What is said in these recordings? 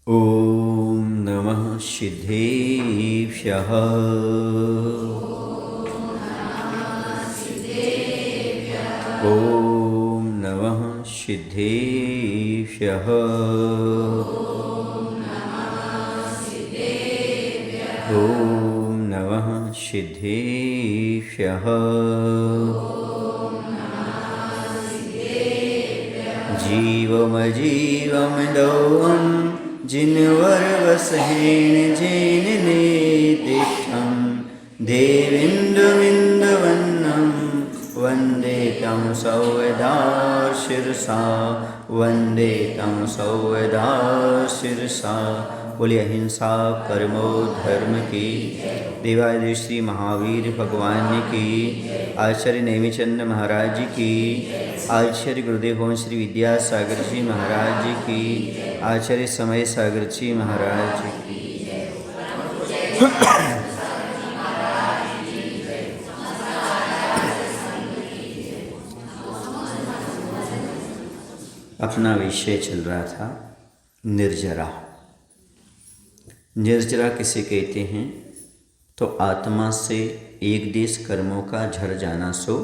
ॐ नमः सिद्धेभ्यः। ॐ नमः सिद्धेभ्यः। ॐ नमः सिद्धेभ्यः। जीवमजीवमदौहं जिनवर्वसहेन जेन नेतिष्ठं देवेन्दुमिन्दवन्नं वन्दे तं सौवदा शिरसा वन्दे तं सौवदा शिरसा। बोलिए अहिंसा परमो धर्म की। देवादिदेव श्री महावीर भगवान की, आचार्य नेमिचंद महाराज की, आचार्य गुरुदेव भवन श्री विद्यासागर जी महाराज की, आचार्य समय सागर जी महाराज की। अपना विषय चल रहा था निर्जरा। निर्जरा किसे कहते हैं? तो आत्मा से एक देश कर्मों का झड़ जाना सो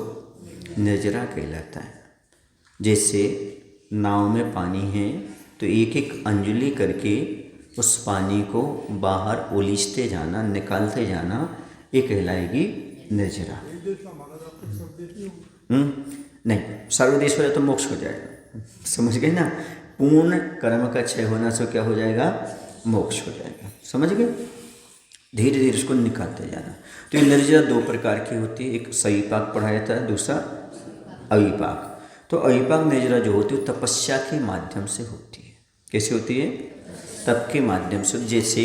निर्जरा कहलाता है। जैसे नाव में पानी है तो एक एक अंजुली करके उस पानी को बाहर उलीचते जाना, निकालते जाना, ये कहलाएगी निर्जरा। नहीं, सर्वदेश हो जाए तो मोक्ष हो जाएगा। समझ गए ना? पूर्ण कर्म का क्षय होना से क्या हो जाएगा? मोक्ष हो जाएगा। समझ गए? धीरे धीरे उसको निकालते जाना। तो ये निर्जरा दो प्रकार की होती है, एक सविपाक पढ़ाया था, दूसरा अविपाक। तो अविपाक निर्जरा जो होती है वो तपस्या के माध्यम से होती है। कैसे होती है? तप के माध्यम से। जैसे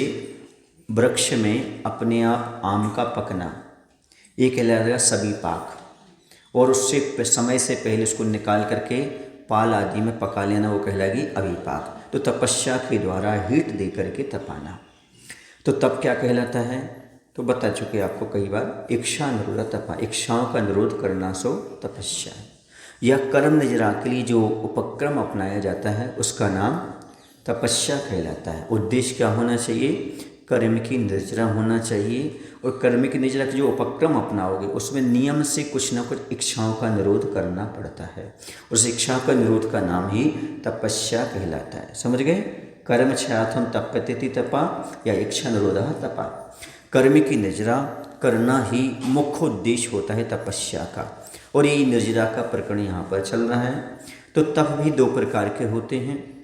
वृक्ष में अपने आप आम का पकना, ये कहलाएगा सविपाक, और उससे समय से पहले उसको निकाल करके पाल आदि में पका लेना, वो कहलाएगी अविपाक। तो तपस्या के द्वारा हीट दे करके तपाना, तो तप क्या कहलाता है? तो बता चुके आपको कई बार। इच्छा निरोध तपा, इच्छाओं का निरोध करना सो तपस्या है। यह कर्म निर्जरा के लिए जो उपक्रम अपनाया जाता है उसका नाम तपस्या कहलाता है। उद्देश्य क्या होना चाहिए? कर्म की निर्जरा होना चाहिए। और कर्म की निर्जरा के जो उपक्रम अपनाओगे उसमें नियम से कुछ ना कुछ इच्छाओं का निरोध करना पड़ता है। उस इच्छा का निरोध का नाम ही तपस्या कहलाता है। समझ गए? कर्म क्षयाथम तप्यति तपा या इच्छा निरोधः तपा। कर्म की निर्जरा करना ही मुख्य उद्देश्य होता है तपस्या का। और ये निर्जरा का प्रकरण यहाँ पर चल रहा है। तो तप भी दो प्रकार के होते हैं,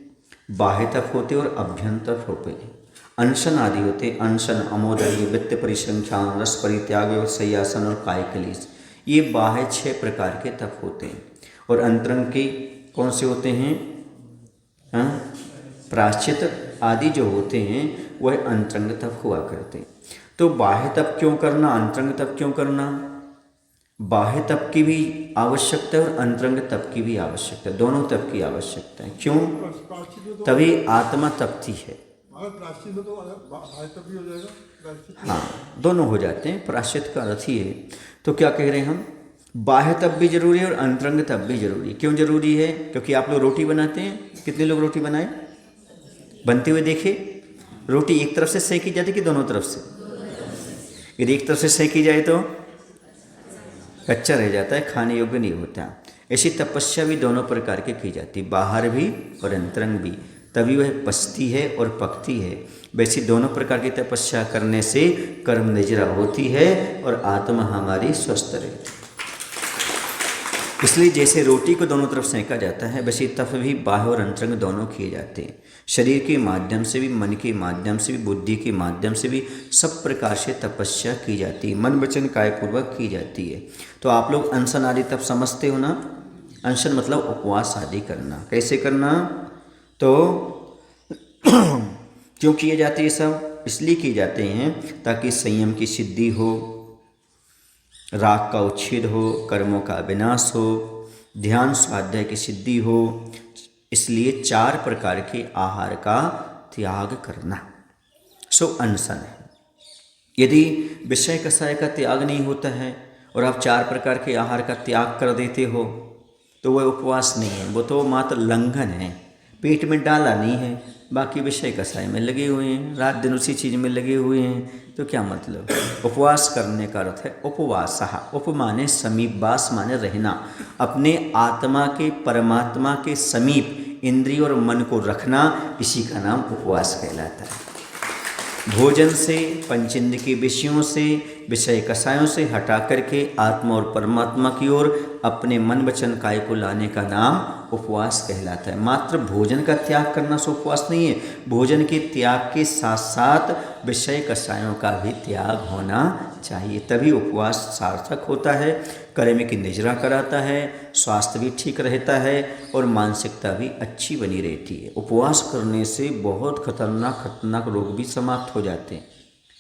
बाह्य तप होते और अभ्यंतर तप होते हैं। अनशन आदि होते, अनशन, अमोदर्य, वित्त परिसंख्यान, रस परित्याग, सयासन और कायकलेश, ये बाह्य 6 प्रकार के तप होते हैं। और अंतरंग के कौन से होते हैं? प्राश्चित आदि जो होते हैं वह अंतरंग तप हुआ करते हैं। तो बाह्य तप क्यों करना, अंतरंग तप क्यों करना? बाह्य तप की भी आवश्यकता है और अंतरंग तप की भी आवश्यकता है, दोनों तप की आवश्यकता है। क्यों? तभी आत्मा तपती है। हाँ, दोनों हो जाते हैं। प्राश्चित का अर्थ ही है। तो क्या कह रहे हैं हम? बाह्य तप भी जरूरी है और अंतरंग तप भी जरूरी है। क्यों जरूरी है? क्योंकि आप लोग रोटी बनाते हैं, कितने लोग रोटी बनाए? बनते हुए देखे? रोटी एक तरफ से सेकी जाती कि दोनों तरफ से? यदि एक तरफ से सेकी जाए तो कच्चा रह जाता है, खाने योग्य नहीं होता। ऐसी तपस्या भी दोनों प्रकार की की जाती, बाहर भी और अंतरंग भी, तभी वह पचती है और पकती है। वैसी दोनों प्रकार की तपस्या करने से कर्म निर्जरा होती है और आत्मा हमारी स्वस्थ रहती है। इसलिए जैसे रोटी को दोनों तरफ सेंका जाता है, वैसे तप भी बाह्य और अंतरंग दोनों किए जाते हैं। शरीर के माध्यम से भी, मन के माध्यम से भी, बुद्धि के माध्यम से भी, सब प्रकार से तपस्या की जाती है, मन वचन कायपूर्वक की जाती है। तो आप लोग अनशन आदि तप समझते हो ना? अनशन मतलब उपवास आदि करना। कैसे करना? तो क्यों किए जाते हैं? सब इसलिए किए जाते हैं ताकि संयम की सिद्धि हो, राग का उच्छेद हो, कर्मों का विनाश हो, ध्यान स्वाध्याय की सिद्धि हो। इसलिए 4 प्रकार के आहार का त्याग करना सो अनशन है। यदि विषय कषाय का त्याग नहीं होता है और आप 4 प्रकार के आहार का त्याग कर देते हो तो वह उपवास नहीं है, वो तो मात्र लंघन है। पेट में डाला नहीं है, बाकी विषय कसाय में लगे हुए हैं, रात दिन उसी चीज़ में लगे हुए हैं, तो क्या मतलब। उपवास करने का अर्थ है उपवासः। उप माने समीप, वास माने रहना, अपने आत्मा के परमात्मा के समीप इंद्रिय और मन को रखना, इसी का नाम उपवास कहलाता है। भोजन से, पंचेंद्र के विषयों से, विषय कसायों से हटा करके आत्मा और परमात्मा की ओर अपने मन वचन काय को लाने का नाम उपवास कहलाता है। मात्र भोजन का त्याग करना से उपवास नहीं है, भोजन के त्याग के साथ साथ विषय कसायों का भी त्याग होना चाहिए, तभी उपवास सार्थक होता है, कर्म की निजरा कराता है, स्वास्थ्य भी ठीक रहता है और मानसिकता भी अच्छी बनी रहती है। उपवास करने से बहुत खतरनाक रोग भी समाप्त हो जाते हैं,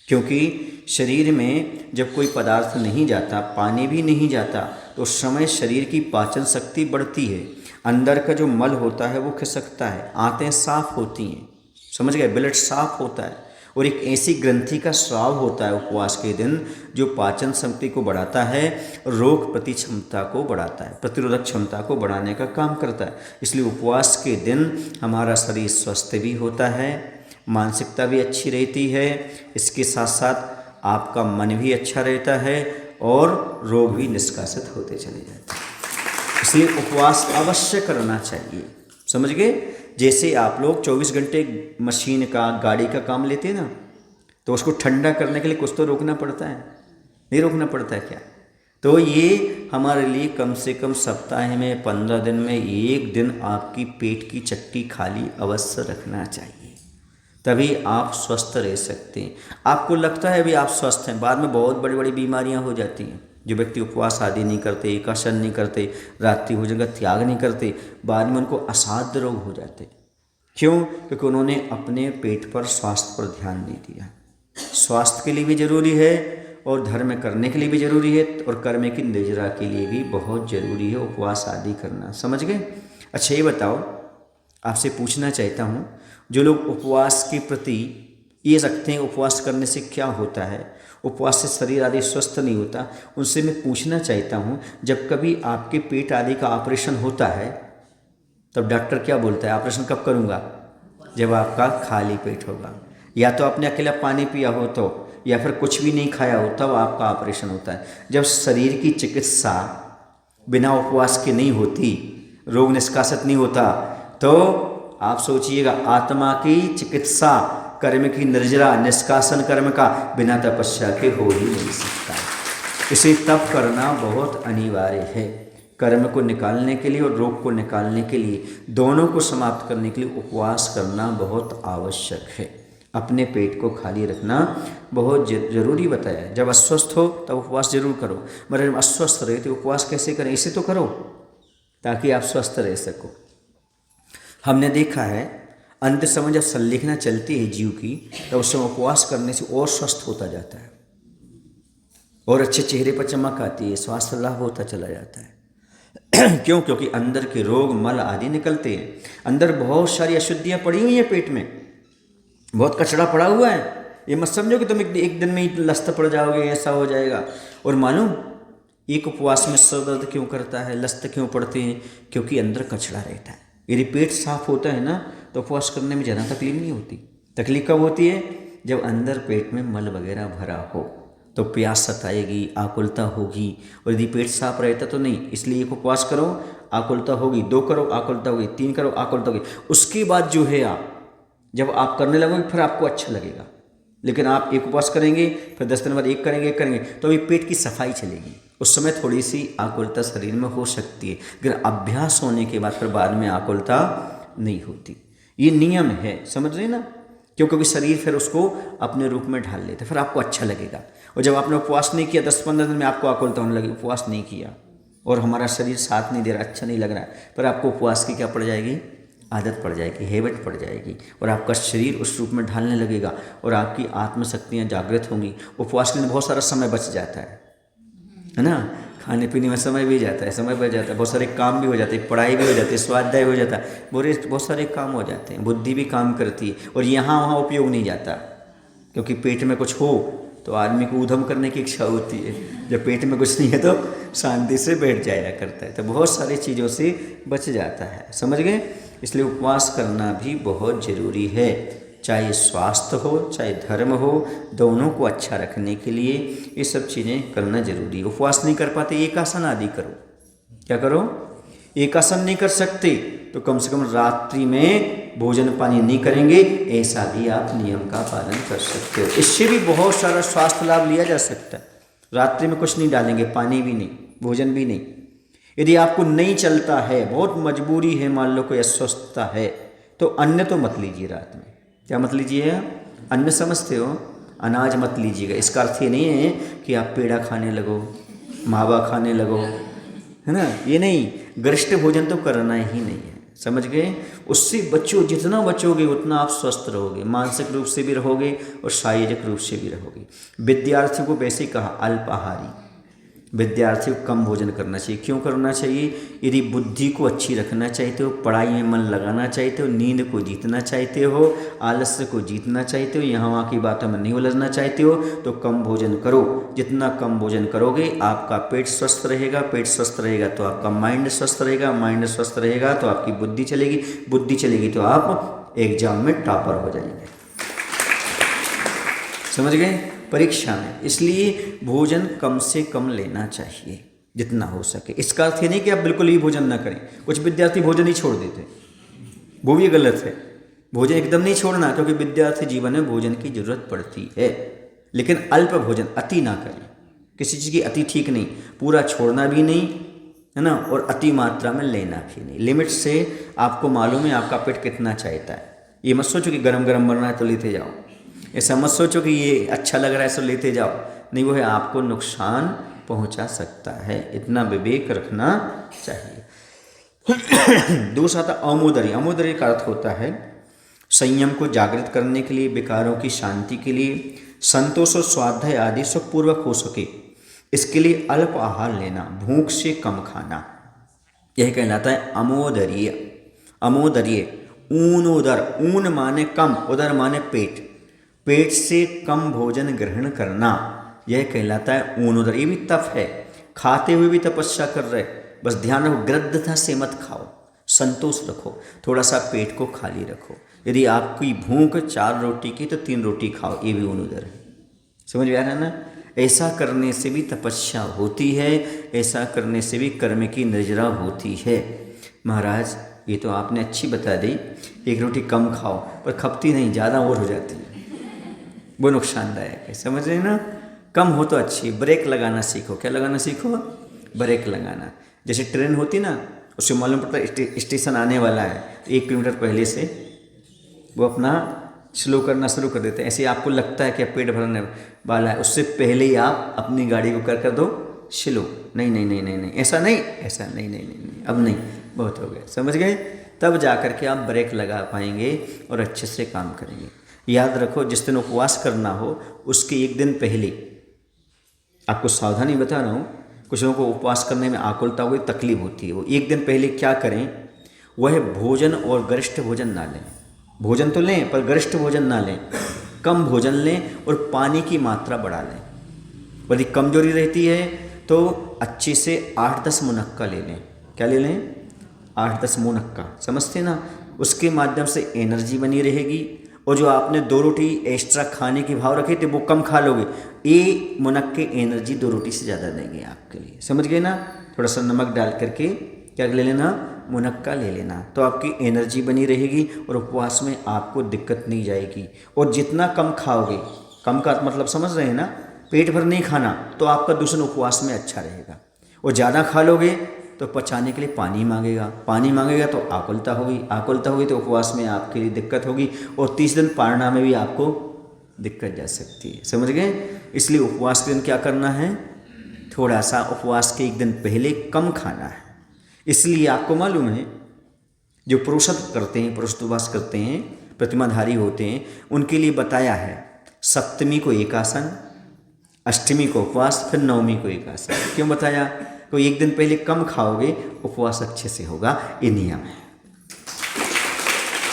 क्योंकि शरीर में जब कोई पदार्थ नहीं जाता, पानी भी नहीं जाता, तो उस समय शरीर की पाचन शक्ति बढ़ती है, अंदर का जो मल होता है वो खिसकता है, आंतें साफ होती हैं, समझ गए, ब्लड साफ होता है, और एक ऐसी ग्रंथि का स्राव होता है उपवास के दिन जो पाचन शक्ति को बढ़ाता है, रोग प्रति क्षमता को बढ़ाता है, प्रतिरोधक क्षमता को बढ़ाने का काम करता है। इसलिए उपवास के दिन हमारा शरीर स्वस्थ भी होता है, मानसिकता भी अच्छी रहती है, इसके साथ साथ आपका मन भी अच्छा रहता है और रोग भी निष्कासित होते चले जाते हैं। इसलिए उपवास अवश्य करना चाहिए, समझ गए। जैसे आप लोग 24 घंटे मशीन का, गाड़ी का काम लेते हैं ना, तो उसको ठंडा करने के लिए कुछ तो रोकना पड़ता है, नहीं रोकना पड़ता है क्या। तो ये हमारे लिए कम से कम सप्ताह में 15 दिन में एक दिन आपकी पेट की चक्की खाली अवश्य रखना चाहिए, तभी आप स्वस्थ रह सकते हैं। आपको लगता है अभी आप स्वस्थ हैं, बाद में बहुत बड़ी बड़ी बीमारियां हो जाती हैं। जो व्यक्ति उपवास आदि नहीं करते, एकासन नहीं करते, रात्रि भोजन का त्याग नहीं करते, बाद में उनको असाध्य रोग हो जाते। क्यों? क्योंकि उन्होंने अपने पेट पर, स्वास्थ्य पर ध्यान नहीं दिया। स्वास्थ्य के लिए भी जरूरी है और धर्म करने के लिए भी जरूरी है, और कर्म की निजरा के लिए भी बहुत जरूरी है उपवास आदि करना, समझ गए। अच्छा ये बताओ, आपसे पूछना चाहता हूँ, जो लोग उपवास के प्रति ये रखते हैं उपवास करने से क्या होता है, उपवास से शरीर आदि स्वस्थ नहीं होता, उनसे मैं पूछना चाहता हूँ, जब कभी आपके पेट आदि का ऑपरेशन होता है तब डॉक्टर क्या बोलता है, ऑपरेशन कब करूँगा? जब आपका खाली पेट होगा, या तो आपने अकेला पानी पिया हो तो, या फिर कुछ भी नहीं खाया हो, तब आपका ऑपरेशन होता है। जब शरीर की चिकित्सा बिना उपवास के नहीं होती, रोग निष्कासित नहीं होता, तो आप सोचिएगा आत्मा की चिकित्सा, कर्म की निर्जरा, निष्कासन कर्म का बिना तपस्या के हो ही नहीं सकता। इसे तप करना बहुत अनिवार्य है, कर्म को निकालने के लिए और रोग को निकालने के लिए, दोनों को समाप्त करने के लिए उपवास करना बहुत आवश्यक है। अपने पेट को खाली रखना बहुत जरूरी बताया। जब अस्वस्थ हो तब उपवास जरूर करो, मगर जब अस्वस्थ रहे तो उपवास कैसे करें, इसे तो करो ताकि आप स्वस्थ रह सको। हमने देखा है अंत समय जब संलेखना चलती है जीव की, तब उस समय उपवास करने से और स्वस्थ होता जाता है और अच्छे चेहरे पर चमक आती है, स्वास्थ्य लाभ होता चला जाता है। क्यों? क्योंकि अंदर के रोग, मल आदि निकलते हैं। अंदर बहुत सारी अशुद्धियाँ पड़ी हुई हैं, पेट में बहुत कचरा पड़ा हुआ है। ये मत समझो कि तुम एक दिन में ही लस्त पड़ जाओगे, ऐसा हो जाएगा। और मालूम एक उपवास में सर दर्द क्यों करता है, लस्त क्यों पड़ते हैं? क्योंकि अंदर कचरा रहता है। यदि पेट साफ होता है ना, तो उपवास करने में ज़्यादा तकलीफ नहीं होती। तकलीफ कब होती है? जब अंदर पेट में मल वगैरह भरा हो, तो प्यास सताएगी, आकुलता होगी। और यदि पेट साफ रहता तो नहीं। इसलिए एक उपवास करो, आकुलता होगी, 2 करो, आकुलता होगी, 3 करो, आकुलता होगी। उसके बाद जो है जब आप करने लगोगे फिर आपको अच्छा लगेगा। लेकिन आप एक उपवास करेंगे, फिर 10 दिन बाद एक करेंगे, तो ये पेट की सफाई चलेगी। उस समय थोड़ी सी आकुलता शरीर में हो सकती है, लेकिन अभ्यास होने के बाद फिर बाद में आकुलता नहीं होती। ये नियम है, समझ रहे ना। क्योंकि शरीर फिर उसको अपने रूप में ढाल लेता है, फिर आपको अच्छा लगेगा। और जब आपने उपवास नहीं किया 10-15 दिन में आपको आकुलता होने लगी, उपवास नहीं किया और हमारा शरीर साथ नहीं दे रहा, अच्छा नहीं लग रहा है, पर आपको उपवास की क्या पड़ जाएगी? आदत पड़ जाएगी, हैबिट पड़ जाएगी, और आपका शरीर उस रूप में ढालने लगेगा और आपकी आत्मशक्तियाँ जागृत होंगी। उपवास के लिए बहुत सारा समय बच जाता है ना। खाने पीने में समय भी जाता है, समय बच जाता है, बहुत सारे काम भी हो जाते हैं, पढ़ाई भी हो जाती है, स्वाध्याय हो जाता है, बहुत सारे काम हो जाते हैं, बुद्धि भी काम करती है। और यहाँ वहाँ उपयोग नहीं जाता, क्योंकि पेट में कुछ हो तो आदमी को ऊधम करने की इच्छा होती है। जब पेट में कुछ नहीं है तो शांति से बैठ जाया करता है, तो बहुत सारी चीज़ों से बच जाता है, समझ गए। इसलिए उपवास करना भी बहुत ज़रूरी है, चाहे स्वास्थ्य हो चाहे धर्म हो, दोनों को अच्छा रखने के लिए ये सब चीज़ें करना जरूरी है। उपवास नहीं कर पाते, एक आसन आदि करो। क्या करो? एक आसन नहीं कर सकते तो कम से कम रात्रि में भोजन पानी नहीं करेंगे, ऐसा भी आप नियम का पालन कर सकते हो। इससे भी बहुत सारा स्वास्थ्य लाभ लिया जा सकता है। रात्रि में कुछ नहीं डालेंगे, पानी भी नहीं, भोजन भी नहीं। यदि आपको नहीं चलता है, बहुत मजबूरी है, मान लो कोई अस्वस्थता है, तो अन्न तो मत लीजिए रात में। क्या मत लीजिए? अन्न समझते हो? अनाज मत लीजिएगा। इसका अर्थ ये नहीं है कि आप पेड़ा खाने लगो, मावा खाने लगो, है ना, ये नहीं। गरिष्ठ भोजन तो करना ही नहीं है, समझ गए? उससे बचो, जितना बचोगे उतना आप स्वस्थ रहोगे, मानसिक रूप से भी रहोगे और शारीरिक रूप से भी रहोगे। विद्यार्थियों को वैसे ही कहा अल्पाहारी, विद्यार्थी को कम भोजन करना चाहिए। क्यों करना चाहिए? यदि बुद्धि को अच्छी रखना चाहते हो, पढ़ाई में मन लगाना चाहते हो, नींद को जीतना चाहते हो, आलस्य को जीतना चाहते हो, यहाँ वहाँ की बातों में नहीं उलझना चाहते हो, तो कम भोजन करो। जितना कम भोजन करोगे आपका पेट स्वस्थ रहेगा, पेट स्वस्थ रहेगा तो आपका माइंड स्वस्थ रहेगा, माइंड स्वस्थ रहेगा तो आपकी बुद्धि चलेगी, बुद्धि चलेगी तो आप एग्जाम में टॉपर हो जाएंगे। समझ गए? परीक्षा में। इसलिए भोजन कम से कम लेना चाहिए जितना हो सके। इसका अर्थ ये नहीं कि आप बिल्कुल ही भोजन ना करें। कुछ विद्यार्थी भोजन ही छोड़ देते, वो भी गलत है। भोजन एकदम नहीं छोड़ना, क्योंकि विद्यार्थी जीवन में भोजन की जरूरत पड़ती है, लेकिन अल्प भोजन, अति ना करें। किसी चीज़ की अति ठीक नहीं, पूरा छोड़ना भी नहीं, है ना, और अति मात्रा में लेना भी नहीं। लिमिट से। आपको मालूम है आपका पेट कितना चाहता है। ये मत सोचो कि गरम गरम बनना है तो लेते जाओ, ऐसा मत सोचो कि ये अच्छा लग रहा है सो लेते जाओ, नहीं, वो है आपको नुकसान पहुंचा सकता है। इतना विवेक रखना चाहिए। दूसरा था अमोदरी। अमोदरी का अर्थ होता है संयम को जागृत करने के लिए, विकारों की शांति के लिए, संतोष और स्वाध्याय आदि सुखपूर्वक हो सके, इसके लिए अल्प आहार लेना, भूख से कम खाना, यह कहलाता है अमोदरीय। अमोदरीय, ऊन उदर, ऊन माने कम, उदर माने पेट, पेट से कम भोजन ग्रहण करना, यह कहलाता है ऊन उदर। ये भी तप है, खाते हुए भी तपस्या कर रहे। बस ध्यान रखो, गृद्धता से मत खाओ, संतोष रखो, थोड़ा सा पेट को खाली रखो। यदि आपकी भूख 4 रोटी की तो 3 रोटी खाओ, ये भी ऊन उदर है। समझ में आ रहा है ना? ऐसा करने से भी तपस्या होती है, ऐसा करने से भी कर्म की निर्जरा होती है। महाराज ये तो आपने अच्छी बता दी, 1 रोटी कम खाओ, पर खपती नहीं, ज़्यादा और हो जाती है, वो नुकसानदायक है। समझ रहे ना? कम हो तो अच्छी। ब्रेक लगाना सीखो। क्या लगाना सीखो? ब्रेक लगाना। जैसे ट्रेन होती ना, उससे मालूम पड़ता है स्टेशन आने वाला है, 1 किलोमीटर पहले से वो अपना स्लो करना शुरू कर देते हैं। ऐसे आपको लगता है कि अब पेट भरने वाला है, उससे पहले ही आप अपनी गाड़ी को कर दो स्लो। नहीं नहीं नहीं नहीं नहीं, ऐसा नहीं, ऐसा नहीं नहीं नहीं नहीं, अब नहीं, बहुत हो गया। समझ गए? तब जा कर के आप ब्रेक लगा पाएंगे और अच्छे से काम करेंगे। याद रखो, जिस दिन उपवास करना हो उसके 1 दिन पहले, आपको सावधानी बता रहा हूँ, कुछ लोगों को उपवास करने में आकुलता हुई तकलीफ होती है। वो 1 दिन पहले क्या करें? वह भोजन और गरिष्ठ भोजन ना लें। भोजन तो लें पर गरिष्ठ भोजन ना लें, कम भोजन लें और पानी की मात्रा बढ़ा लें। यदि कमजोरी रहती है तो अच्छे से 8-10 मुनक्का ले लें। क्या ले लें? 8-10 मुनक्का, समझते ना? उसके माध्यम से एनर्जी बनी रहेगी, और जो आपने 2 रोटी एक्स्ट्रा खाने के भाव रखे थे वो कम खा लोगे। ये मुनक्के एनर्जी 2 रोटी से ज़्यादा देंगे आपके लिए। समझ गए ना? थोड़ा सा नमक डाल करके क्या ले लेना? मुनक्का ले लेना, तो आपकी एनर्जी बनी रहेगी और उपवास में आपको दिक्कत नहीं जाएगी। और जितना कम खाओगे, कम का मतलब समझ रहे हैं ना? पेट भर नहीं खाना, तो आपका दूसरा उपवास में अच्छा रहेगा। और ज़्यादा खा लोगे तो पचाने के लिए पानी मांगेगा, पानी मांगेगा तो आकुलता होगी, आकुलता होगी तो उपवास में आपके लिए दिक्कत होगी, और 30 दिन पारना में भी आपको दिक्कत जा सकती है। समझ गए? इसलिए उपवास के दिन क्या करना है? थोड़ा सा उपवास के 1 दिन पहले कम खाना है। इसलिए आपको मालूम है जो पुरुषत्व करते हैं, पुरुष उपवास करते हैं, प्रतिमाधारी होते हैं, उनके लिए बताया है सप्तमी को एकासन, अष्टमी को उपवास, फिर नवमी को एकासन। क्यों बताया? तो 1 दिन पहले कम खाओगे, उपवास अच्छे से होगा, ये नियम है।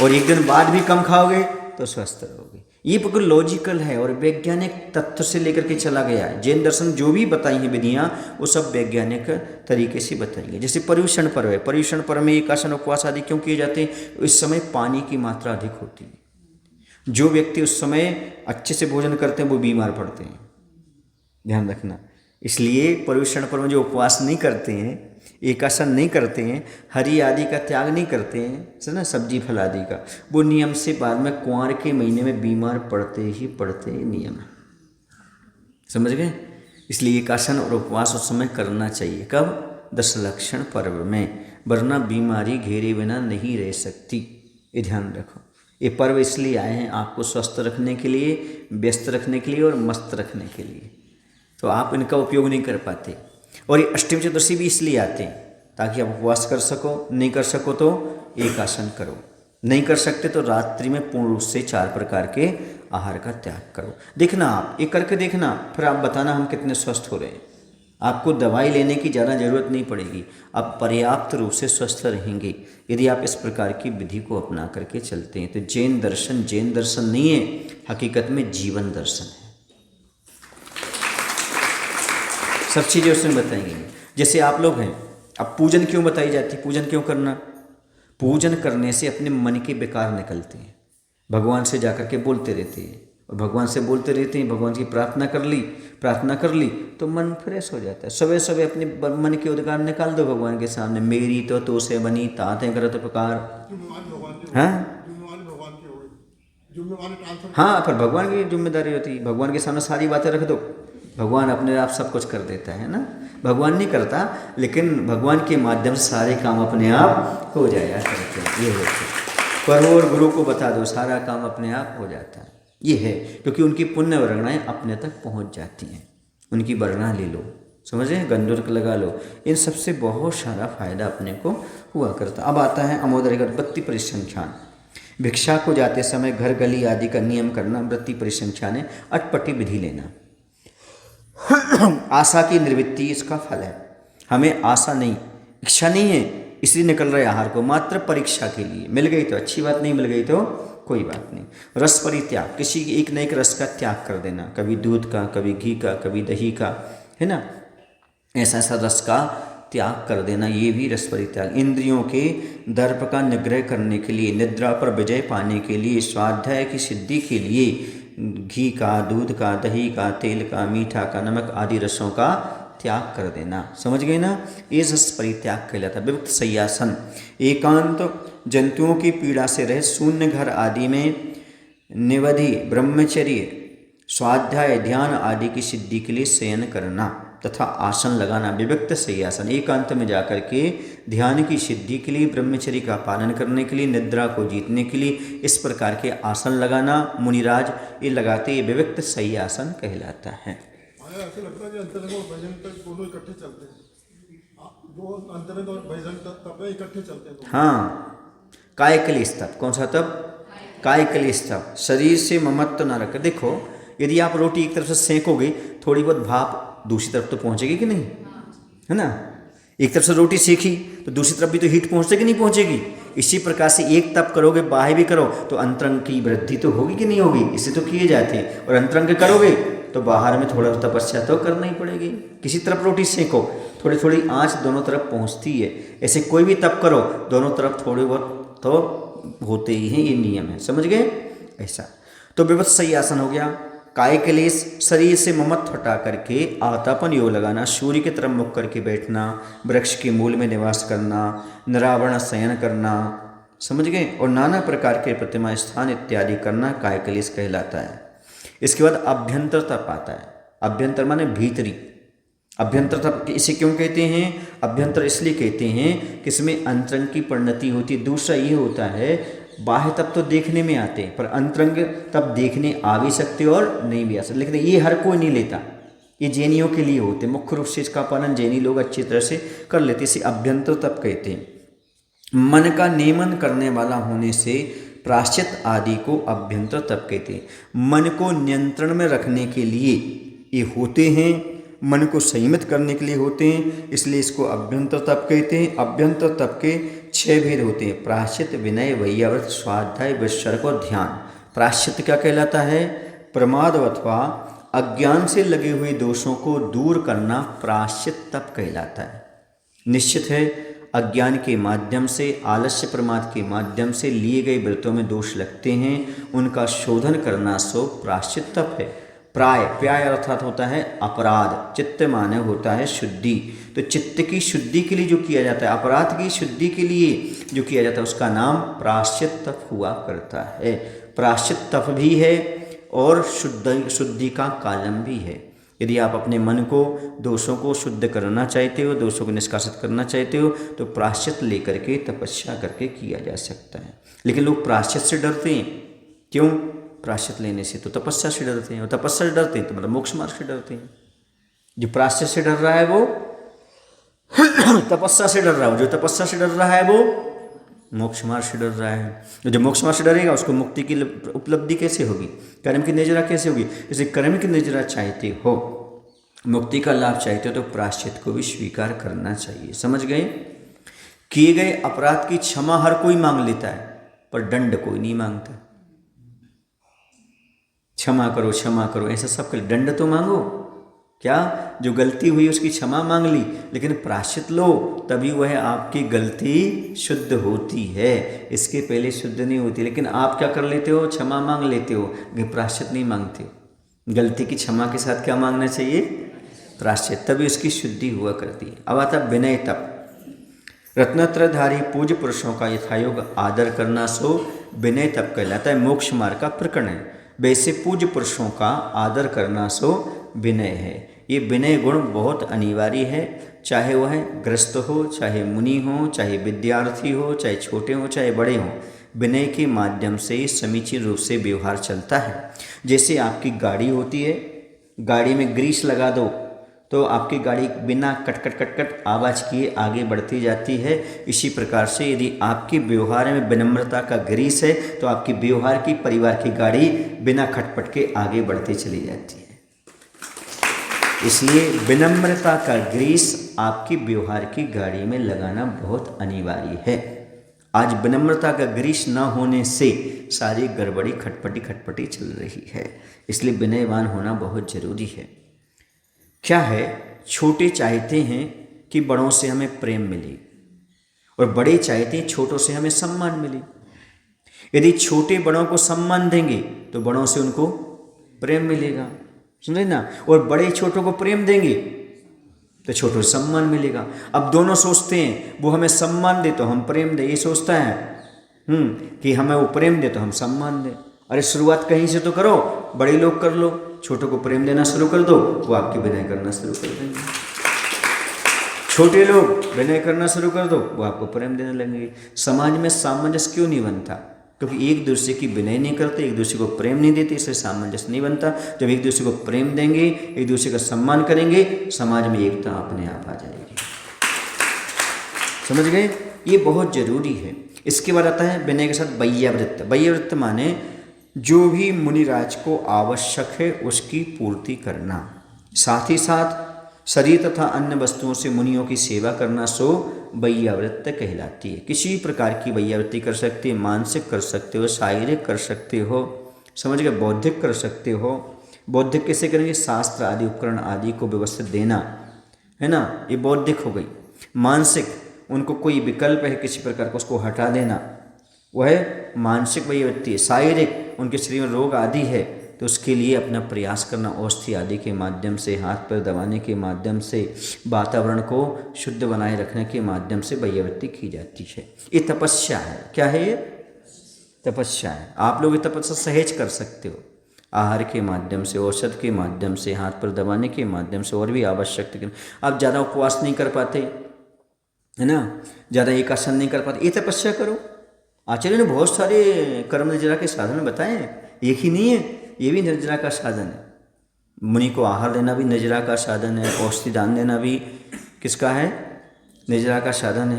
और 1 दिन बाद भी कम खाओगे तो स्वस्थ रहोगे। ये बिल्कुल लॉजिकल है और वैज्ञानिक तथ्य से लेकर के चला गया है। जैन दर्शन जो भी बताई हैं विधियाँ वो सब वैज्ञानिक तरीके से बताई हैं। जैसे पर्युषण पर्व है, पर्युषण पर्व में एकासन उपवास आदि क्यों किए जाते हैं? इस समय पानी की मात्रा अधिक होती है। जो व्यक्ति उस समय अच्छे से भोजन करते हैं वो बीमार पड़ते हैं, ध्यान रखना। इसलिए पर्युषण पर्व में जो उपवास नहीं करते हैं, एकासन नहीं करते हैं, हरी आदि का त्याग नहीं करते हैं, है ना, सब्जी फल आदि का, वो नियम से बाद में कुंवार के महीने में बीमार पड़ते ही पड़ते नियम है, समझ गए। इसलिए एकासन और उपवास उस समय करना चाहिए। कब? दशलक्षण पर्व में, वरना बीमारी घेरे बिना नहीं रह सकती। ये ध्यान रखो। ये पर्व इसलिए आए हैं आपको स्वस्थ रखने के लिए, व्यस्त रखने के लिए और मस्त रखने के लिए, तो आप इनका उपयोग नहीं कर पाते। और ये अष्टमी चतुर्दशी भी इसलिए आते हैं ताकि आप उपवास कर सको, नहीं कर सको तो एकासन करो, नहीं कर सकते तो रात्रि में पूर्ण रूप से 4 प्रकार के आहार का त्याग करो। देखना, आप ये करके देखना, फिर आप बताना हम कितने स्वस्थ हो रहे हैं। आपको दवाई लेने की ज़्यादा ज़रूरत नहीं पड़ेगी, आप पर्याप्त रूप से स्वस्थ रहेंगे यदि आप इस प्रकार की विधि को अपना करके चलते हैं। तो जैन दर्शन नहीं है, हकीकत में जीवन दर्शन है। सब चीज़ें उसमें बताई गई हैं। जैसे आप लोग हैं, अब पूजन क्यों बताई जाती है? पूजन क्यों करना? पूजन करने से अपने मन के विकार निकलते हैं, भगवान से जाकर के बोलते रहते हैं, और भगवान से बोलते रहते हैं, भगवान की प्रार्थना कर ली तो मन फ्रेश हो जाता है। सुबह सुबह अपने मन के उद्गार निकाल दो भगवान के सामने, मेरी तो से बनी ताते करत प्रकार। हाँ, पर भगवान की जिम्मेदारी होती है, भगवान के सामने सारी बातें रख दो, भगवान अपने आप सब कुछ कर देता है ना। भगवान नहीं करता, लेकिन भगवान के माध्यम से सारे काम अपने आप हो जाया करते हैं। ये होते हैं, प्रभु और गुरु को बता दो, सारा काम अपने आप हो जाता है। ये है क्योंकि उनकी पुण्य वर्णाएँ अपने तक पहुंच जाती हैं। उनकी वर्णा ले लो, समझे, गंधर्क लगा लो, इन सबसे बहुत सारा फायदा अपने को हुआ करता। अब आता है अमोदर वृत्ति परिसंख्यान। भिक्षा को जाते समय घर गली आदि का नियम करना वृत्ति परिसंख्यान है, अटपटी विधि लेना। आशा की निवृत्ति इसका फल है। हमें आशा नहीं, इच्छा नहीं है, इसलिए निकल रहे आहार को मात्र परीक्षा के लिए। मिल गई तो अच्छी बात, नहीं मिल गई तो कोई बात नहीं। रस परित्याग, किसी एक न एक रस का त्याग कर देना, कभी दूध का, कभी घी का, कभी दही का, है ना, ऐसा ऐसा रस का त्याग कर देना, ये भी रस परित्याग। इंद्रियों के दर्प का निग्रह करने के लिए, निद्रा पर विजय पाने के लिए, स्वाध्याय की सिद्धि के लिए घी का, दूध का, दही का, तेल का, मीठा का, नमक आदि रसों का त्याग कर देना। समझ गए ना, ये रस परित्याग कहलाता है। विविक्त शय्यासन, एकांत जंतुओं की पीड़ा से रहे शून्य घर आदि में निवधि ब्रह्मचर्य, स्वाध्याय, ध्यान आदि की सिद्धि के लिए शयन करना तथा आसन लगाना। विविक्त शय्यासन, एकांत में जाकर के ध्यान की सिद्धि के लिए, ब्रह्मचर्य का पालन करने के लिए, निद्रा को जीतने के लिए इस प्रकार के आसन लगाना। मुनिराज ये लगाते, ये विविक्त शय्यासन कहलाता है। ऐसा लगता है कि अंतरंग और बहिरंग दोनों इकट्ठे चलते हैं, दो अंतरंग और बहिरंग तप इकट्ठे चलते हैं। हाँ, काय क्लेश तप, कौन सा तप? काय क्लेश तप। शरीर से ममत्व न रख। देखो, यदि आप रोटी एक तरफ से सेकोगे, थोड़ी बहुत भाप दूसरी तरफ तो पहुंचेगी कि नहीं, है ना। एक तरफ से रोटी सेकी तो दूसरी तरफ भी तो हीट पहुंचेगी, नहीं पहुंचेगी। इसी प्रकार से एक तप करोगे, बाह्य भी करो, तो अंतरंग की वृद्धि तो होगी कि नहीं होगी, इससे तो किए जाते हैं। और अंतरंग करोगे तो बाहर में थोड़ा तपस्या तो करना ही पड़ेगी। किसी तरफ रोटी सेको, थोड़ी थोड़ी आंच दोनों तरफ पहुंचती है। ऐसे कोई भी तप करो, दोनों तरफ थोड़े बहुत तो होते ही हैं, ये नियम है। समझ गए? ऐसा तो विविक्त शय्यासन हो गया। काय क्लेश, शरीर से ममत्व हटा करके आवतापन योग लगाना, सूर्य की तरफ मुख करके बैठना, वृक्ष के मूल में निवास करना, निरावरण शयन करना, समझ गए, और नाना प्रकार के प्रतिमा स्थान इत्यादि करना काय क्लेश कहलाता है। इसके बाद अभ्यंतर तप आता है। अभ्यंतर माने भीतरी। अभ्यंतर तप इसे क्यों कहते हैं? अभ्यंतर इसलिए कहते हैं कि इसमें अंतरंग की परिणति होती है। दूसरा ये होता है, बाह्य तप तो देखने में आते हैं, पर अंतरंग तप देखने आ भी सकते और नहीं भी आ सकते, लेकिन ये हर कोई नहीं लेता। ये जैनियों के लिए होते, मुख्य रूप से इसका पालन जैनी लोग अच्छी तरह से कर लेते। इसे अभ्यंतर तप कहते हैं। मन का नियमन करने वाला होने से प्रायश्चित आदि को अभ्यंतर तप कहते हैं। मन को नियंत्रण में रखने के लिए ये होते हैं, मन को संयमित करने के लिए होते हैं, इसलिए इसको अभ्यंतर तप कहते हैं। अभ्यंतर तप के 6 भेद होते हैं: प्रायश्चित, विनय, वैयाव्रत, स्वाध्याय, विसर्ग और ध्यान। प्रायश्चित क्या कहलाता है? प्रमाद अथवा अज्ञान से लगे हुए दोषों को दूर करना प्रायश्चित तप कहलाता है। निश्चित है अज्ञान के माध्यम से, आलस्य प्रमाद के माध्यम से लिए गए व्रतों में दोष लगते हैं, उनका शोधन करना सो प्रायश्चित तप है। प्राय अर्थात होता है अपराध, चित्त माने होता है शुद्धि। तो चित्त की शुद्धि के लिए जो किया जाता है, अपराध की शुद्धि के लिए जो किया जाता है, उसका नाम प्रायश्चित तप हुआ करता है। प्रायश्चित तप भी है और शुद्धि का कालम भी है। यदि आप अपने मन को, दोषों को शुद्ध करना चाहते हो, दोषों को निष्कासित करना चाहते हो, तो प्रायश्चित लेकर के तपस्या करके किया जा सकता है। लेकिन लोग प्रायश्चित से डरते हैं। क्यों? प्रायश्चित लेने से तो तपस्या से डरते हैं, और तपस्या से डरते हैं तो मतलब मोक्ष मार्ग से डरते हैं। जो प्रायश्चित से डर रहा है वो तपस्या से डर रहा है, जो तपस्या से डर रहा है वो मोक्ष मार्ग से डर रहा है। जो मोक्ष मार्ग से डरेगा उसको मुक्ति की उपलब्धि कैसे होगी? कर्म की निजरा कैसे होगी? जैसे कर्म की निजरा चाहते हो, मुक्ति का लाभ चाहते हो, तो प्रायश्चित को भी स्वीकार करना चाहिए। समझ गए? किए गए अपराध की क्षमा हर कोई मांग लेता है, पर दंड कोई नहीं मांगता। क्षमा करो ऐसा सब कर, दंड तो मांगो। क्या? जो गलती हुई उसकी क्षमा मांग ली, लेकिन प्रायश्चित लो, तभी वह आपकी गलती शुद्ध होती है। इसके पहले शुद्ध नहीं होती। लेकिन आप क्या कर लेते हो? क्षमा मांग लेते हो, लेकिन प्रायश्चित नहीं मांगते हो। गलती की क्षमा के साथ क्या मांगना चाहिए? प्रायश्चित, तभी उसकी शुद्धि हुआ करती है। अब आता विनय तप। रत्नत्रधारी पूज्य पुरुषों का यथायोग आदर करना सो विनय तप कहलाता है। मोक्ष मार्ग का प्रकरण है। वैसे पूज्य पुरुषों का आदर करना सो विनय है। ये विनय गुण बहुत अनिवार्य है, चाहे वह ग्रस्त हो, चाहे मुनि हो, चाहे विद्यार्थी हो, चाहे छोटे हो, चाहे बड़े हों। विनय के माध्यम से समीचीन रूप से व्यवहार चलता है। जैसे आपकी गाड़ी होती है, गाड़ी में ग्रीस लगा दो तो आपकी गाड़ी बिना कट आवाज़ किए आगे बढ़ती जाती है। इसी प्रकार से यदि आपके व्यवहार में विनम्रता का ग्रीस है, तो आपकी व्यवहार की, परिवार की गाड़ी बिना खटपट के आगे बढ़ती चली जाती है। इसलिए विनम्रता का ग्रीस आपकी व्यवहार की गाड़ी में लगाना बहुत अनिवार्य है। आज विनम्रता का ग्रीस न होने से सारी गड़बड़ी खटपटी चल रही है। इसलिए विनयवान होना बहुत जरूरी है। क्या है? छोटे चाहते हैं कि बड़ों से हमें प्रेम मिले, और बड़े चाहते हैं छोटों से हमें सम्मान मिले। यदि छोटे बड़ों को सम्मान देंगे तो बड़ों से उनको प्रेम मिलेगा, समझे ना? और बड़े छोटों को प्रेम देंगे तो छोटों से सम्मान मिलेगा। अब दोनों सोचते हैं वो हमें सम्मान दे तो हम प्रेम दे, ये सोचता है कि हमें वो प्रेम दे तो हम सम्मान दें। अरे शुरुआत कहीं से तो करो, बड़े लोग कर लो, छोटों को प्रेम देना शुरू कर दो, वो आपकी विनय करना शुरू कर देंगे। छोटे लोग विनय करना शुरू कर दो, वो आपको प्रेम देने लगेंगे। समाज में सामंजस्य क्यों नहीं बनता? क्योंकि एक दूसरे की विनय नहीं करते, एक दूसरे को प्रेम नहीं देते, इससे सामंजस्य नहीं बनता। जब एक दूसरे को प्रेम देंगे, एक दूसरे का सम्मान करेंगे, समाज में एकता अपने आप आ जाएगी। समझ गए? ये बहुत जरूरी है। इसके बाद आता है विनय के साथ वैयावृत्त। वैयावृत्त माने जो भी मुनिराज को आवश्यक है उसकी पूर्ति करना, साथ ही साथ शरीर तथा अन्य वस्तुओं से मुनियों की सेवा करना सो वैयावृत्त कहलाती है। किसी प्रकार की वैयावृत्ति कर सकते हो, मानसिक कर सकते हो, शारीरिक कर सकते हो, समझ गए, बौद्धिक कर सकते हो। बौद्धिक कैसे करेंगे? शास्त्र आदि उपकरण आदि को व्यवस्थित देना, है ना, ये बौद्धिक हो गई। मानसिक, उनको कोई विकल्प है किसी प्रकार का, उसको हटा देना, वह मानसिक वैयावृत्ति है। शारीरिक, उनके शरीर में रोग आदि है तो उसके लिए अपना प्रयास करना, औषधि आदि के माध्यम से, हाथ पैर दबाने के माध्यम से, वातावरण को शुद्ध बनाए रखने के माध्यम से वैयावृत्ति की जाती है। ये तपस्या है। क्या है ये? तपस्या है। आप लोग ये तपस्या सहज कर सकते हो, आहार के माध्यम से, औषध के माध्यम से, हाथ पैर दबाने के माध्यम से, और भी आवश्यक। आप ज़्यादा उपवास नहीं कर पाते, है ना, ज़्यादा एकासन नहीं कर पाते, ये तपस्या करो। आचार्य ने बहुत सारे कर्म निर्जरा के साधन बताए हैं, एक ही नहीं है, ये भी निर्जरा का साधन है। मुनि को आहार देना भी निर्जरा का साधन है, औषधि दान देना भी किसका है? निर्जरा का साधन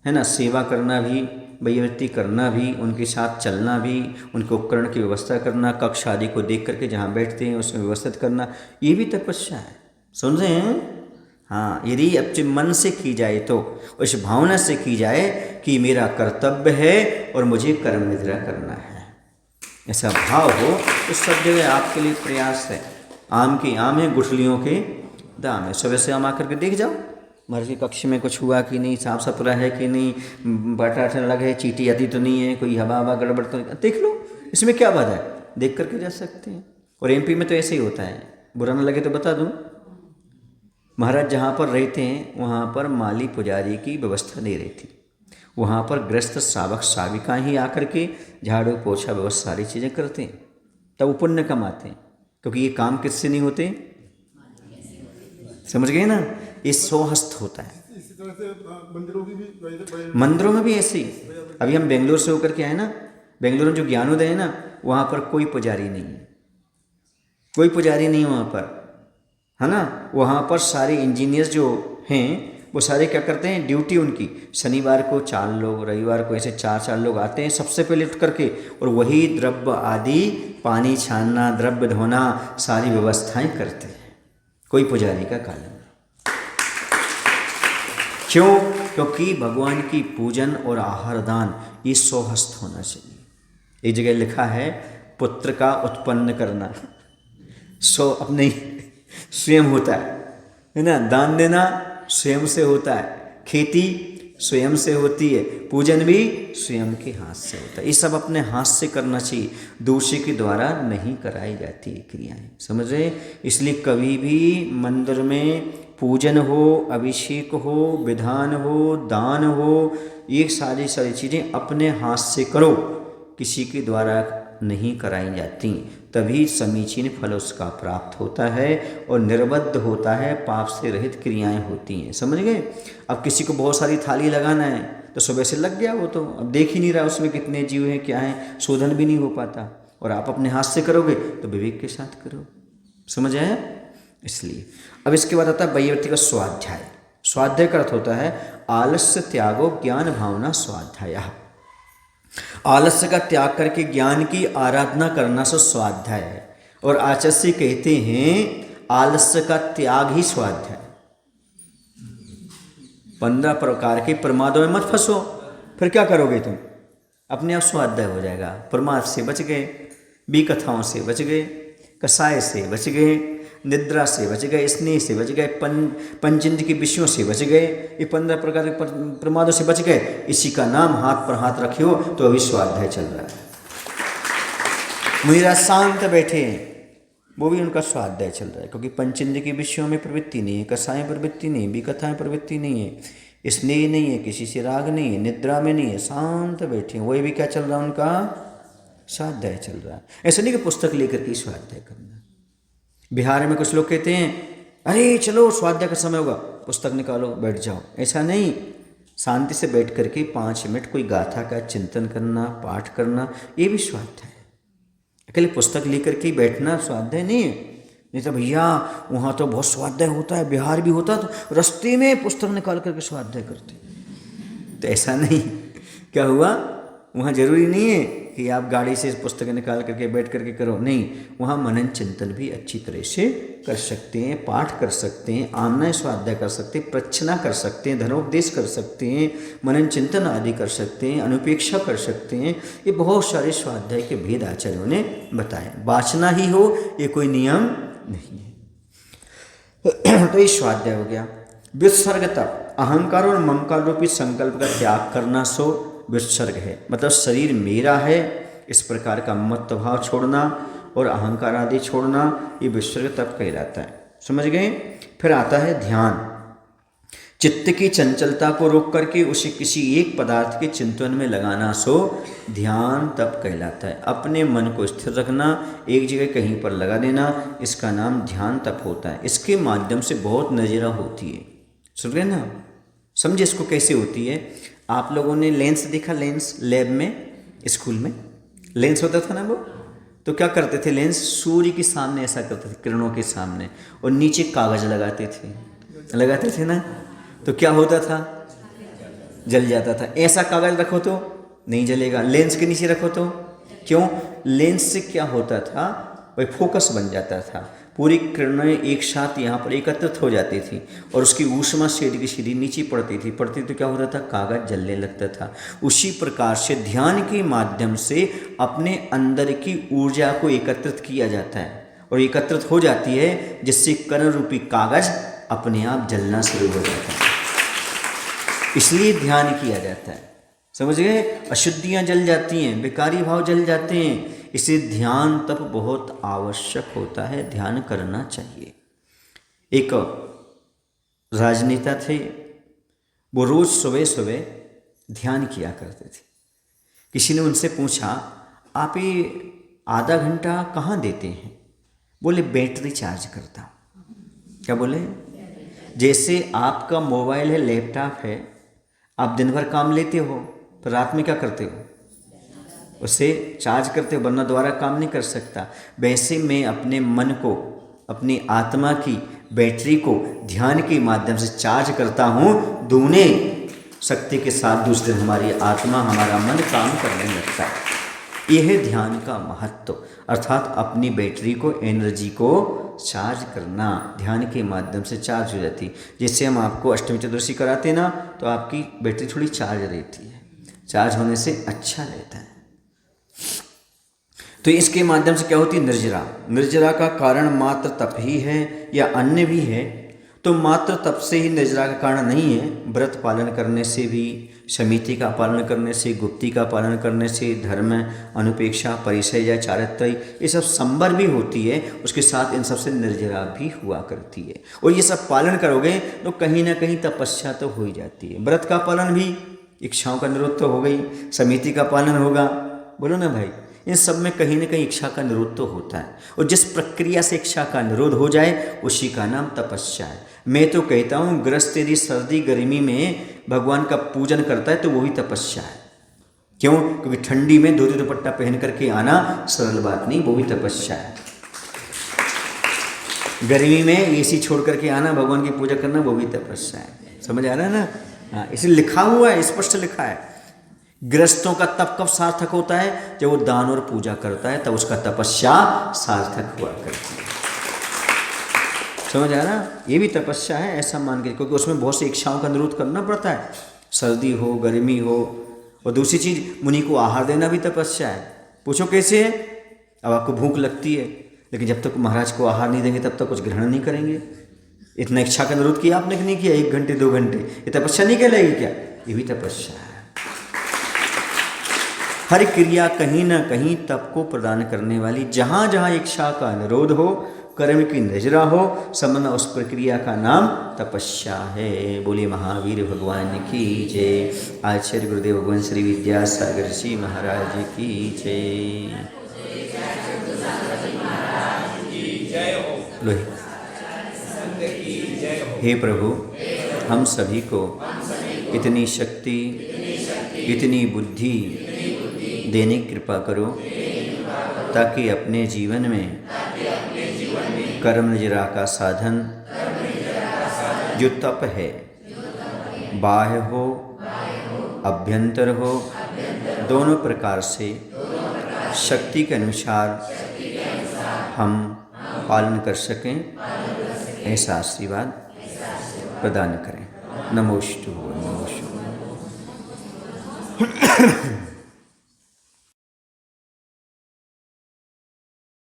है ना। सेवा करना भी, वैयावृत्ति करना भी, उनके साथ चलना भी, उनके उपकरण की व्यवस्था करना, कक्ष आदि को देख करके जहाँ बैठते हैं उसमें व्यवस्थित करना, ये भी तपस्या है। सुन रहे हैं? हाँ, यदि अपने मन से की जाए तो, उस भावना से की जाए कि मेरा कर्तव्य है और मुझे कर्म निद्रा करना है ऐसा भाव हो तो सब जगह आपके लिए प्रयास है। आम की आम है, गुठलियों के दाम है। सुबह से आम आकर के देख जाओ महाराज की कक्ष में कुछ हुआ कि नहीं, साफ सुथरा है कि नहीं, बटा लगे, चींटी आती तो नहीं है, कोई हवा हवा गड़बड़ तो नहीं, देख लो। इसमें क्या बात है, देख करके जा सकते हैं। और एमपी में तो ऐसे ही होता है, बुरा ना लगे तो बता दूं, महाराज जहाँ पर रहते हैं वहाँ पर माली पुजारी की व्यवस्था नहीं रहती। वहाँ पर गृहस्थ सावक साविकाएँ ही आकर के झाड़ू पोछा व्यवस्था सारी चीज़ें करते हैं, तब वो पुण्य कमाते हैं। क्योंकि ये काम किससे नहीं होते, समझ गए ना, ये स्वहस्त होता है। इसी तरह से मंदिरों की भी मंदिरों में भी ऐसे ही। अभी हम बेंगलोर से होकर के आए ना, बेंगलोर में जो ज्ञानोदय है ना, वहाँ पर कोई पुजारी नहीं है, कोई पुजारी नहीं है वहाँ पर, है ना। वहाँ पर सारे इंजीनियर्स जो हैं वो सारे क्या करते हैं, ड्यूटी उनकी शनिवार को 4 लोग, रविवार को ऐसे 4 लोग आते हैं सबसे पहले उठ करके, और वही द्रव्य आदि पानी छानना, द्रव्य धोना, सारी व्यवस्थाएं करते हैं। कोई पुजारी का काम नहीं। क्यों? क्योंकि भगवान की पूजन और आहार दान ये स्वहस्त होना चाहिए। एक जगह लिखा है पुत्र का उत्पन्न करना अपने स्वयं होता है ना, दान देना स्वयं से होता है, खेती स्वयं से होती है, पूजन भी स्वयं के हाथ से होता है। ये सब अपने हाथ से करना चाहिए, दूसरे के द्वारा नहीं कराई जाती ये क्रियाएं, समझ रहे। इसलिए कभी भी मंदिर में पूजन हो, अभिषेक हो, विधान हो, दान हो, ये सारी चीज़ें अपने हाथ से करो, किसी के द्वारा नहीं कराई जाती, तभी समीचीन फल उसका प्राप्त होता है और निर्बद्ध होता है, पाप से रहित क्रियाएं होती हैं, समझ गए। अब किसी को बहुत सारी थाली लगाना है तो सुबह से लग गया, वो तो अब देख ही नहीं रहा उसमें कितने जीव हैं क्या हैं, शोधन भी नहीं हो पाता। और आप अपने हाथ से करोगे तो विवेक के साथ करो, समझ आया। इसलिए अब इसके बाद आता है वैयक्ति का स्वाध्याय। स्वाध्याय का अर्थ होता है आलस्य त्यागो ज्ञान भावना स्वाध्याय। आलस्य का त्याग करके ज्ञान की आराधना करना सो स्वाध्याय है। और आचार्य कहते हैं आलस्य का त्याग ही स्वाध्याय। 15 प्रकार के प्रमादों में मत फंसो, फिर क्या करोगे तुम, अपने आप स्वाध्याय हो जाएगा। प्रमाद से बच गए, विकथाओं से बच गए, कसाय से बच गए, निद्रा से बच गए, स्नेह से बच गए, पंचेंद्र के विषयों से बच गए, ये 15 प्रकार के प्रमादों से बच गए। इसी का नाम हाथ पर हाथ रखे हो तो अभी स्वाध्याय चल रहा है। मुनिराज शांत बैठे हैं, वो भी उनका स्वाध्याय चल रहा है, क्योंकि पंचेंद्र के विषयों में प्रवृत्ति नहीं है, कसाय प्रवृत्ति नहीं है, विकथाएं प्रवृत्ति नहीं है, स्नेह नहीं है, किसी से राग नहीं है, निद्रा में नहीं है, शांत बैठे हैं। वही भी क्या चल रहा है, उनका स्वाध्याय चल रहा है। ऐसा नहीं कि पुस्तक लेकर के स्वाध्याय करना। बिहार में कुछ लोग कहते हैं अरे चलो स्वाध्याय का समय होगा, पुस्तक निकालो बैठ जाओ, ऐसा नहीं। शांति से बैठ करके 5 मिनट कोई गाथा का चिंतन करना, पाठ करना, ये भी स्वाध्याय है। अकेले पुस्तक लेकर के बैठना स्वाध्याय नहीं है। नहीं तो भैया वहाँ तो बहुत स्वाध्याय होता है, बिहार भी होता तो रास्ते में पुस्तक निकाल करके स्वाध्याय करते, तो ऐसा नहीं। क्या हुआ, वहाँ जरूरी नहीं है कि आप गाड़ी से पुस्तक निकाल करके बैठ करके करो, नहीं, वहाँ मनन चिंतन भी अच्छी तरह से कर सकते हैं, पाठ कर सकते हैं, आमना स्वाध्याय कर सकते हैं, प्रच्छना कर सकते हैं, धर्मोपदेश कर सकते हैं, मनन चिंतन आदि कर सकते हैं, अनुपेक्षा कर सकते हैं। ये बहुत सारे स्वाध्याय के भेद आचार्यों ने बताए। वाचना ही हो ये कोई नियम नहीं है। तो ये स्वाध्याय हो गया। विसर्गता अहंकार और ममकार रूपी संकल्प का त्याग करना सो विसर्ग है, मतलब शरीर मेरा है इस प्रकार का मत भाव छोड़ना और अहंकार आदि छोड़ना, ये विसर्ग तब कहलाता है, समझ गए। फिर आता है ध्यान। चित्त की चंचलता को रोक करके उसे किसी एक पदार्थ के चिंतन में लगाना सो ध्यान तब कहलाता है। अपने मन को स्थिर रखना, एक जगह कहीं पर लगा देना, इसका नाम ध्यान तप होता है। इसके माध्यम से बहुत नज़ीरा होती है, सुन रहे ना, समझे इसको कैसे होती है। आप लोगों ने लेंस देखा, लेंस लैब में स्कूल में लेंस होता था ना, वो तो क्या करते थे, लेंस सूर्य के सामने ऐसा करते थे, किरणों के सामने, और नीचे कागज लगाते थे ना, तो क्या होता था, जल जाता था। ऐसा कागज रखो तो नहीं जलेगा, लेंस के नीचे रखो तो, क्यों, लेंस से क्या होता था, वही फोकस बन जाता था। पूरी किरणें एक साथ यहाँ पर एकत्रित हो जाती थी और उसकी ऊष्मा सीधी की सीधी नीचे पड़ती तो क्या होता था, कागज जलने लगता था। उसी प्रकार से ध्यान के माध्यम से अपने अंदर की ऊर्जा को एकत्रित किया जाता है और एकत्रित हो जाती है, जिससे कर्ण रूपी कागज अपने आप जलना शुरू हो जाता है। इसलिए ध्यान किया जाता है, समझ गए। अशुद्धियाँ जल जाती हैं, बेकारी भाव जल जाते हैं। इसलिए ध्यान तप बहुत आवश्यक होता है, ध्यान करना चाहिए। एक राजनेता थे, वो रोज सुबह सुबह ध्यान किया करते थे। किसी ने उनसे पूछा, आप ये आधा घंटा कहाँ देते हैं? बोले बैटरी चार्ज करता हूँ। क्या बोले? जैसे आपका मोबाइल है, लैपटॉप है, आप दिन भर काम लेते हो तो रात में क्या करते हो? उसे चार्ज करते हो, वरना दोबारा काम नहीं कर सकता। वैसे मैं अपने मन को, अपनी आत्मा की बैटरी को ध्यान के माध्यम से चार्ज करता हूँ। दूने शक्ति के साथ दूसरे हमारी आत्मा, हमारा मन काम करने लगता है। यह है ध्यान का महत्व, अर्थात अपनी बैटरी को, एनर्जी को चार्ज करना। ध्यान के माध्यम से चार्ज हो जाती। जैसे हम आपको अष्टमी चतुर्दशी कराते ना, तो आपकी बैटरी थोड़ी चार्ज रहती है। चार्ज होने से अच्छा रहता है। तो इसके माध्यम से क्या होती है? निर्जरा। निर्जरा का कारण मात्र तप ही है या अन्य भी है? तो मात्र तप से ही निर्जरा का कारण नहीं है। व्रत पालन करने से भी, समिति का पालन करने से, गुप्ती का पालन करने से, धर्म, अनुपेक्षा, परिचय या चारित्र्य, ये सब संबर भी होती है। उसके साथ इन सबसे निर्जरा भी हुआ करती है। और ये सब पालन करोगे तो कहीं ना कहीं तपस्या तो हो ही जाती है। व्रत का पालन भी, इच्छाओं का निरोध तो हो गई, समिति का पालन होगा, बोलो ना भाई। इन सब में कहीं ना कहीं इच्छा का निरोध तो होता है। और जिस प्रक्रिया से इच्छा का निरोध हो जाए उसी का नाम तपस्या है। मैं तो कहता हूँ, गृहस्थ यदि सर्दी गर्मी में भगवान का पूजन करता है तो वो भी तपस्या है। क्यों? क्योंकि ठंडी में धोती दुपट्टा पहन करके आना सरल बात नहीं, वो भी तपस्या है। गर्मी में एसी छोड़ करके आना, भगवान की पूजा करना, वो भी तपस्या है। समझ आ रहा है ना? हाँ, इसे लिखा हुआ है, स्पष्ट लिखा है। गृहस्थों का तप कब सार्थक होता है? जब वो दान और पूजा करता है, तब उसका तपस्या सार्थक हुआ करती है। समझ आ रहा? ये भी तपस्या है, ऐसा मान के, क्योंकि उसमें बहुत सी इच्छाओं का निरोध करना पड़ता है। सर्दी हो, गर्मी हो। और दूसरी चीज़, मुनि को आहार देना भी तपस्या है। पूछो कैसे है? अब आपको भूख लगती है, लेकिन जब तक महाराज को आहार नहीं देंगे तब तक कुछ ग्रहण नहीं करेंगे। इतना इच्छा का निरोध किया आपने कि नहीं किया? 1 घंटे 2 घंटे, ये तपस्या नहीं कहलाएगी क्या? ये भी तपस्या है। हर क्रिया कहीं ना कहीं तप को प्रदान करने वाली। जहाँ जहाँ इच्छा का निरोध हो, कर्म की निर्जरा हो, समन उस प्रक्रिया का नाम तपस्या है। बोले महावीर भगवान की जय। आचार्य गुरुदेव भगवान श्री विद्यासागर जी महाराज की जय। लोहे। हे प्रभु, हम सभी को इतनी शक्ति, इतनी बुद्धि देने की कृपा करो, ताकि अपने जीवन में कर्म निर्जरा का साधन जो तप है, बाह्य हो, अभ्यंतर हो, दोनों प्रकार से शक्ति के अनुसार हम पालन कर सकें, ऐसा आशीर्वाद प्रदान करें। नमोस्तु नमोस्तु।